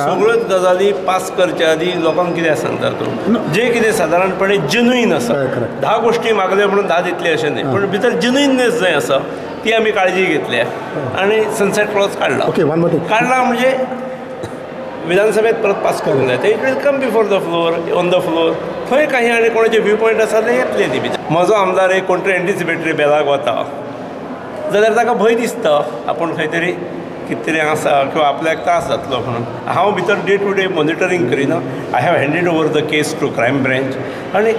सगळ्योच गजाली पास करच्या आदी लोकांक कितें सांगता तूं जे कितें सादारणपणे जेन्युइन आसा 10 गोश्टी मागले म्हणून 10 दितले अशें न्ही पूण भितर जेन्युइननेस जंय आसा ती आमी काळजी घेतल्या आनी सनसेट क्लॉज काडला काडला म्हणजे विधानसभेत परत पास करूंक जाय ते it will come before the floor on the floor थंय काही आनी कोणाचे व्यू पॉयंट आसा ते येतले ती भितर म्हजो आमदार एक कोण तरी एंटिसिपेटरी बेलाक वता जाल्यार ताका भंय दिसता आपूण खंय तरी कितें तरी आसा किंवा आपल्याक त्रास जातलो म्हणून हांव भितर डे टू डे मॉनिटरींग करिना I have handed over the case to crime branch आनी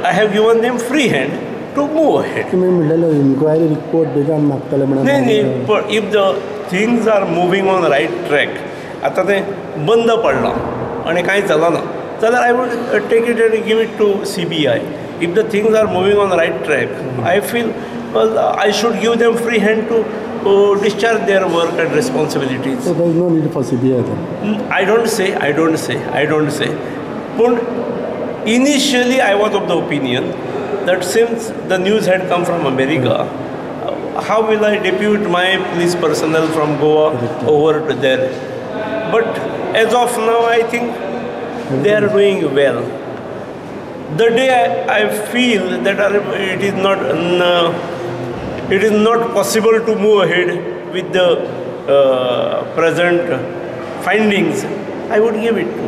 I have given them free hand to move ahead inquiry report बेगान मागतले न्ही न्ही पण if the things are moving on right track आतां तें बंद पडलां आनी कांय चलना जाल्यार I would take it and give it to CBI if the things are moving on right track I feel I should give them free hand to discharge their work and responsibilities. So there is no need for CBI then? I don't say. But initially I was of the opinion that since the news had come from America, how will I depute my police personnel from Goa over to there? But as of now, I think they are doing well. The day I feel that it is not possible to move ahead with the present findings, I would give it to